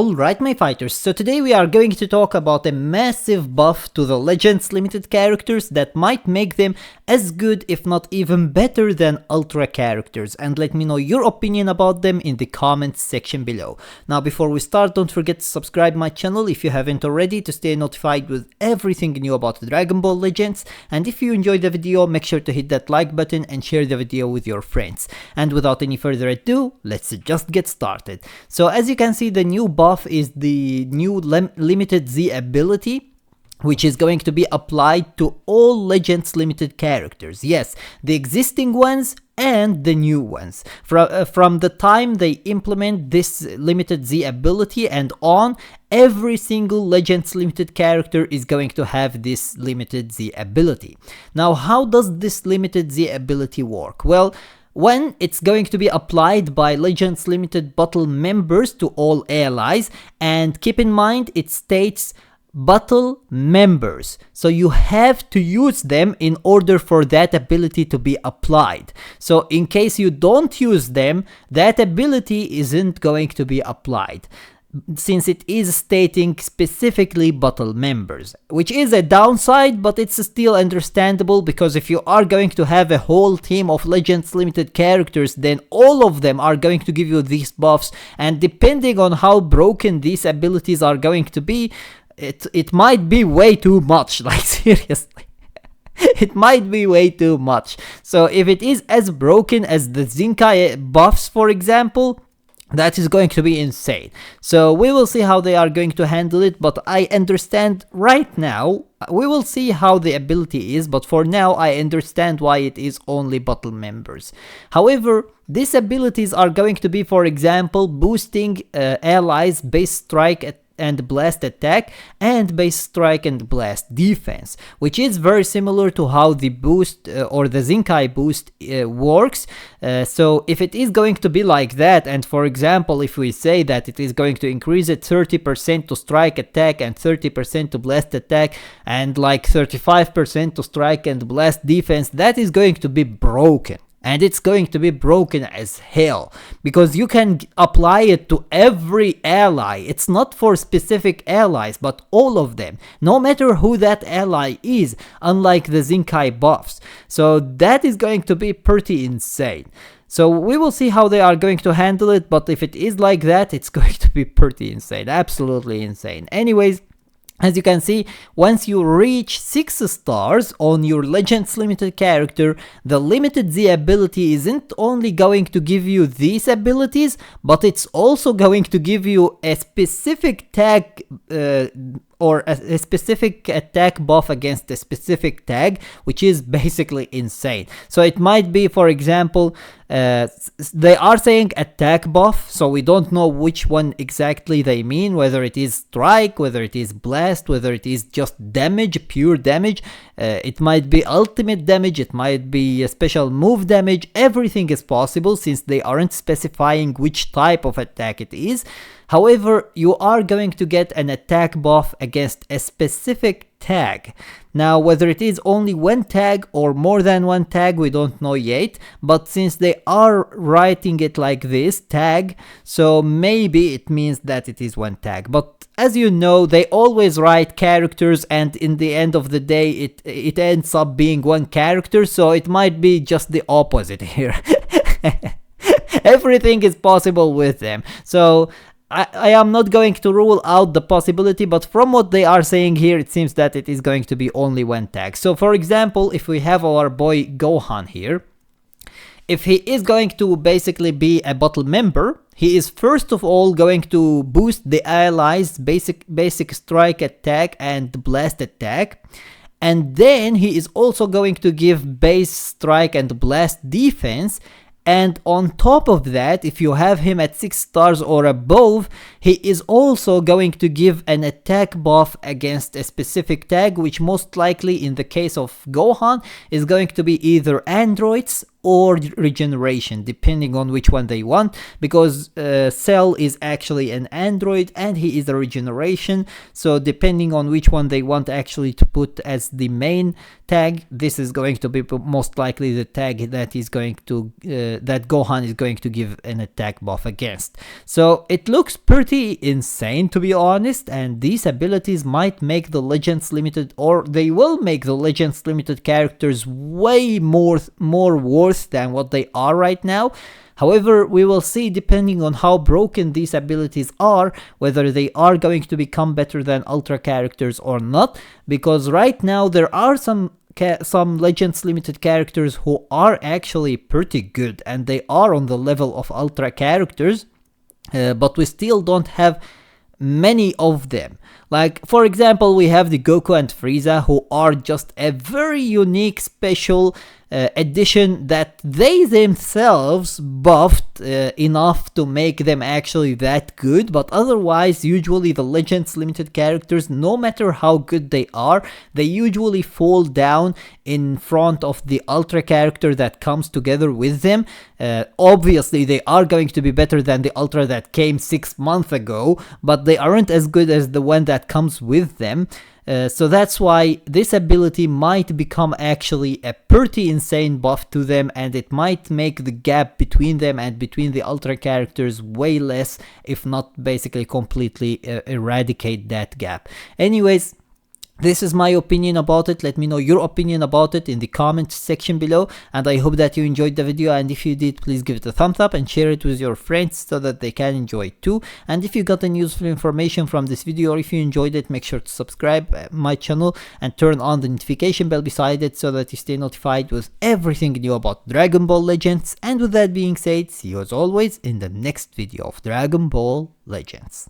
Alright my fighters, so today we are going to talk about a massive buff to the Legends Limited characters that might make them as good if not even better than Ultra characters, and let me know your opinion about them in the comments section below. Now before we start, don't forget to subscribe my channel if you haven't already to stay notified with everything new about Dragon Ball Legends, and if you enjoyed the video make sure to hit that like button and share the video with your friends. And without any further ado, let's just get started. So as you can see, the new buff is the new limited Z ability, which is going to be applied to all Legends Limited characters. Yes, the existing ones and the new ones. From the time they implement this limited Z ability and on, every single Legends Limited character is going to have this limited Z ability. Now, how does this limited Z ability work? Well, when it's going to be applied by Legends Limited Battle members to all allies, and keep in mind it states battle members, so you have to use them in order for that ability to be applied. So in case you don't use them, that ability isn't going to be applied, since it is stating specifically battle members, which is a downside, but it's still understandable, because if you are going to have a whole team of Legends Limited characters, then all of them are going to give you these buffs, and depending on how broken these abilities are going to be, it might be way too much, like seriously. It might be way too much. So if it is as broken as the Zinkai buffs, for example, that is going to be insane. So we will see how they are going to handle it, but I understand right now. We will see how the ability is, but for now I understand why it is only battle members. However, these abilities are going to be, for example, boosting allies' base strike and blast attack and base strike and blast defense, which is very similar to how the boost or the Zinkai boost works. So if it is going to be like that, and for example if we say that it is going to increase it 30% to strike attack and 30% to blast attack and like 35% to strike and blast defense, that is going to be broken. And it's going to be broken as hell, because you can apply it to every ally. It's not for specific allies, but all of them, no matter who that ally is, unlike the Zinkai buffs. So that is going to be pretty insane. So we will see how they are going to handle it, but if it is like that, it's going to be pretty insane, absolutely insane. Anyways, as you can see, once you reach 6 stars on your Legends Limited character, the limited Z ability isn't only going to give you these abilities, but it's also going to give you a specific tag or a specific attack buff against a specific tag, which is basically insane. So it might be, for example, they are saying attack buff, so we don't know which one exactly they mean, whether it is strike, whether it is blast, whether it is just damage, pure damage. It might be ultimate damage, it might be a special move damage. Everything is possible since they aren't specifying which type of attack it is. However, you are going to get an attack buff against a specific tag. Now, whether it is only one tag or more than one tag, we don't know yet, but since they are writing it like this, tag, so maybe it means that it is one tag. But as you know, they always write characters, and in the end of the day it ends up being one character, so it might be just the opposite here. Everything is possible with them. So I am not going to rule out the possibility, but from what they are saying here, it seems that it is going to be only one tag. So for example, if we have our boy Gohan here, if he is going to basically be a battle member, he is first of all going to boost the allies' basic strike attack and blast attack. And then he is also going to give base strike and blast defense. And on top of that, if you have him at 6 stars or above, he is also going to give an attack buff against a specific tag, which most likely in the case of Gohan is going to be either androids or regeneration, depending on which one they want, because Cell is actually an android and he is a regeneration, so depending on which one they want actually to put as the main tag, this is going to be most likely the tag that is going to that Gohan is going to give an attack buff against. So it looks pretty pretty insane, to be honest, and these abilities might make the Legends Limited, or they will make the Legends Limited characters way more worth than what they are right now. However, we will see, depending on how broken these abilities are, whether they are going to become better than Ultra characters or not, because right now there are some Legends Limited characters who are actually pretty good, and they are on the level of Ultra characters, but we still don't have many of them. Like, for example, we have the Goku and Frieza, who are just a very unique, special addition that they themselves buffed enough to make them actually that good. But otherwise, usually the Legends Limited characters, no matter how good they are, they usually fall down in front of the Ultra character that comes together with them. Obviously, they are going to be better than the Ultra that came 6 months ago, but they aren't as good as the one that comes with them. So that's why this ability might become actually a pretty insane buff to them, and it might make the gap between them and between the Ultra characters way less, if not basically completely eradicate that gap. Anyways, this is my opinion about it. Let me know your opinion about it in the comment section below, and I hope that you enjoyed the video, and if you did, please give it a thumbs up and share it with your friends so that they can enjoy it too. And if you got any useful information from this video, or if you enjoyed it, make sure to subscribe my channel and turn on the notification bell beside it so that you stay notified with everything new about Dragon Ball Legends. And with that being said, see you as always in the next video of Dragon Ball Legends.